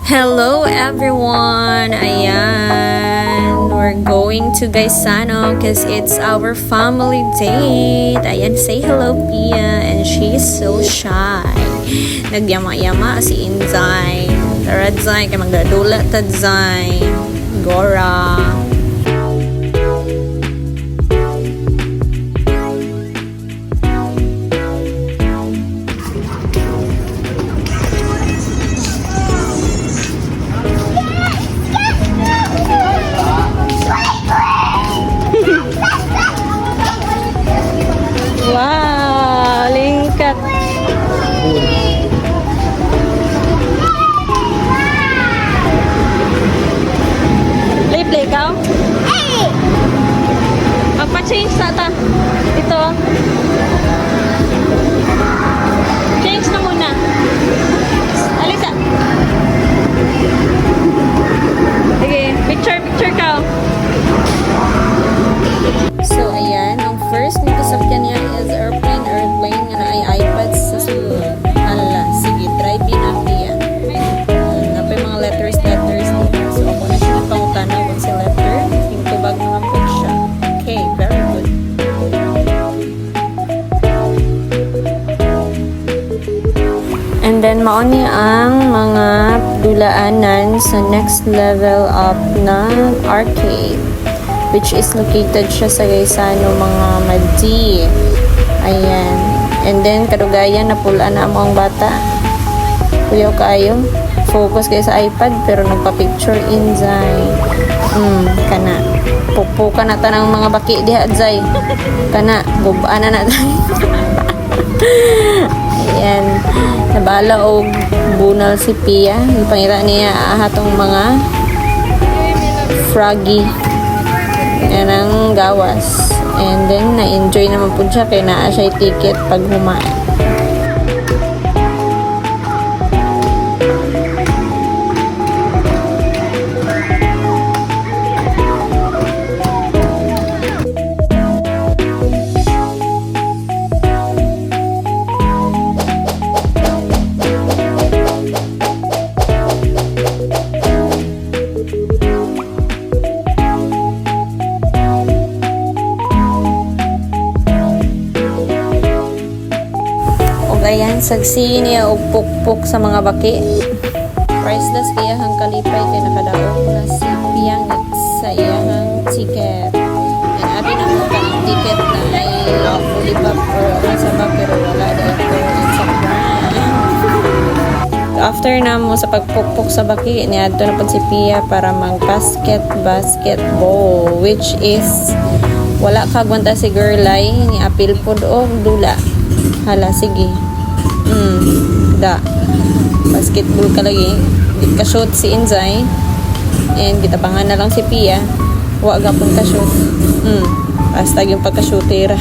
Hello everyone! Ayan, we're going to Gaisano because it's our family date. Ayan, say hello Pia, and she's so shy. Nagyama-yama si Inzay. Tara Zay, kaya magdadula ta Zay. Gora. Wow, lingkat. Play ka? Magpa-change na ta. Ito. Change na muna. Alisa. Sige, picture ka. So, ayan. Ang first na kasabyan niya is airplane nga na ay iPad sa sulod. Hala, sige, try pinapia. Napay mga letters dito. So, ako na siya pangutana kung si letter. Yung tubag naman po siya. Okay, very good. And then, mauni ang mga dulaanan sa next level up na arcade, which is located siya sa Gaisano, mga Madi. Ayan. And then, kadugayan, napulaan na mo ang bata. Kuyaw kayo. Focus kayo sa iPad, pero nagpa-picture in, Zay. Kana. Pupuka na ta ng mga baki diha, Zay. Kana. Gubaan na Zay. Ayan. Nabala o bunal si Pia. Ipangita niya atong mga froggy. Yan ang gawas. And then, na-enjoy naman po siya kaya naa siya ticket pag humaan. Ayan, sagsi niya og pukpuk sa mga baki. Priceless kaya hang kalipay kay nakadaog na si Piyang sa iyang ticket. And abi na mo ka ang ticket na ay fully pack or sa bag pero wala dito. It's a prank. After na mo sa pagpukpuk sa baki, niadto na pud si Pia para basketball, which is wala kagwanta si girlay ni apil pud og dula. Hala, sige. Basketball ka lagi. Di ka shoot si Inzay. And gitabangan na lang si Pia. Wa gapon ka shoot. Basta yung pagka-shootera.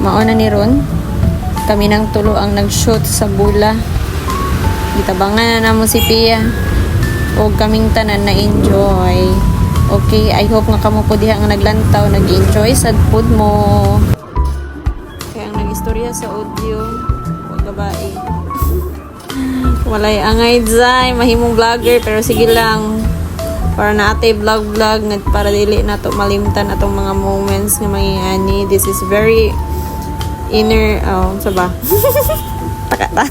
Mauna ni Ron. Kami nang tulo ang nag-shoot sa bula. Gitabangan na namo si Pia. O kaming tanan na enjoy. Okay, I hope nga kamo po diha nga naglantaw, nag-enjoy sad food mo. Kaya ang nag-istorya sa audio, wag gabae. Walay angay Zay, mahimong vlogger pero sige lang. Para na ate vlog para dili na to malimtan atong mga moments nga mangyayani. This is very inner, saba. Takata.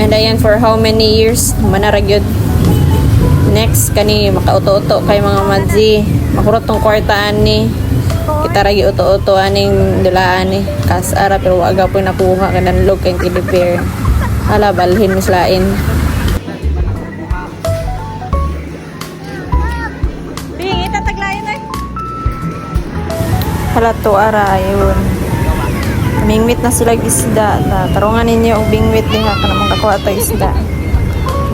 And ayan, for how many years manaragyod. Next kani makauto-uto kay mga madzi, makurot tong kwartaan ni kita ragi uto-uto aning dulaan ni kasara pero aga po nakuha kanang log kay teddy bear. Hala balhin mislain. Bing itataglayan na. Hala to ara ayun. Mingwit na sila isda. Tarungan ninyo og bingwit diha kana mong kakuha ta isda.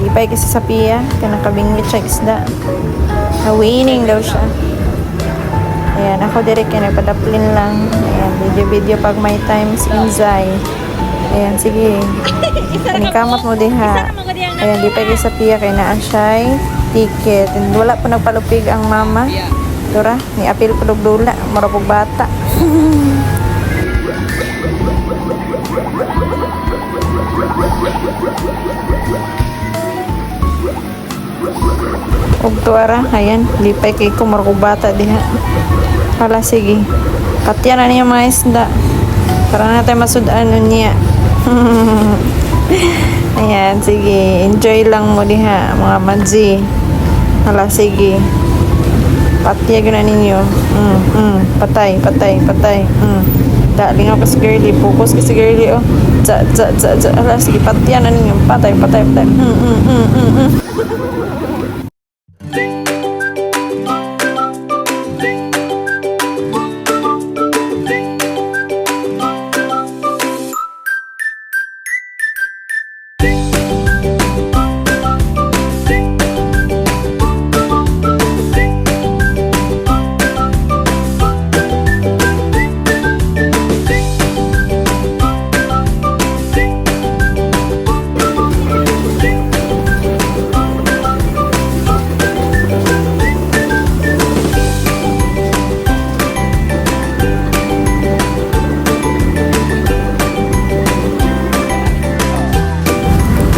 Gipay kasi sa piya kana kabingwit siya isda. Winning daw siya. Ayan, ako direct kaya nagpadaplin lang. Ayan, video pag may time si Inzay. Ayan, sige. Kanikamat mo diha. Ayan, di pa kayo sa piya kaya naan siya ticket. And wala pa nagpalupig ang mama. Dora, ni apil pa dula. Marapog bata. Og tuara, ayan, lipay kay ko marapog bata diha. Hala, sige. Katyan na niya mga isda. Para na tayo masudan niya. Ayan, sige. Enjoy lang mo diha, mga manzi. Hala, sige. Patiyag na ninyo. Patay. Daling ako si girly. Focus ka si girly, oh. Hala, sige. Patyan na ninyo. Patay.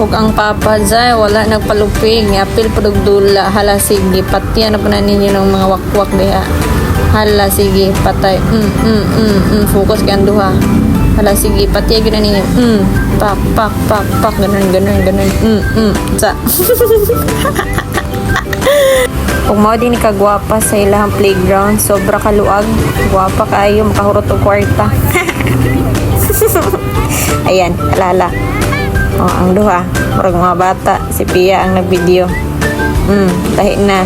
Ug ang papa Zay, wala nagpalupig. Apil padugdula. Hala, sige. Patiyan na pa na ninyo ng mga wakwak diha. Hala, sige. Patay. Focus kay ang duha. Hala, sige. Patiyan na ninyo. Pak. Ganun. Sa. Kung mao din ni kagwapa sa ilahang playground, sobra kaluag. Gwapa kayo, makahurot og kwarta. Ayan, alala. Oh, ang duha, murag mga bata, si Pia ang nag-video. Tahi na.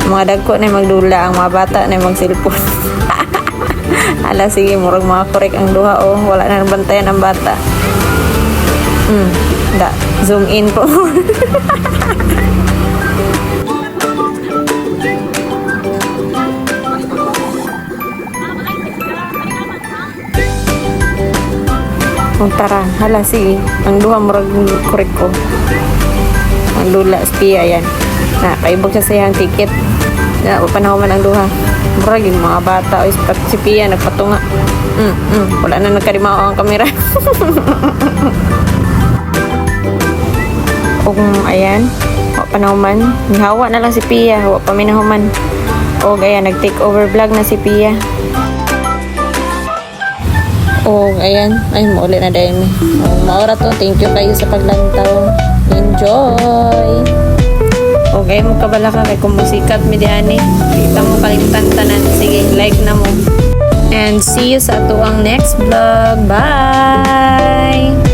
Mga dagko na magdula, ang mga bata na mag-cellphone. Hala, sige, murag mga korek ang duha, oh. Wala na bantayan ang bata. Zoom in po. Tara, hala, sige. Ang duha murag korek ko. Ang lula, Pia, yan. Kaibog siya sa iyang ticket. Panahon man ang duha. Murag yung mga bata. O, si Pia, nagpatunga. Wala na nagkarimao ang kamera. O, ayan. Panahon man. Nihawa na lang si Pia. Hawa pa minahuman. O, ayan, nag-take over vlog na si Pia. O, ayan. Ay, mauli na dahil mi. Maura to. Thank you kayo sa paglantaw. Enjoy! Okay, magkabala ka kay kumusikat mi diani. Kita mo kalimtan tanan. Sige, like na mo. And see you sa atuang next vlog. Bye!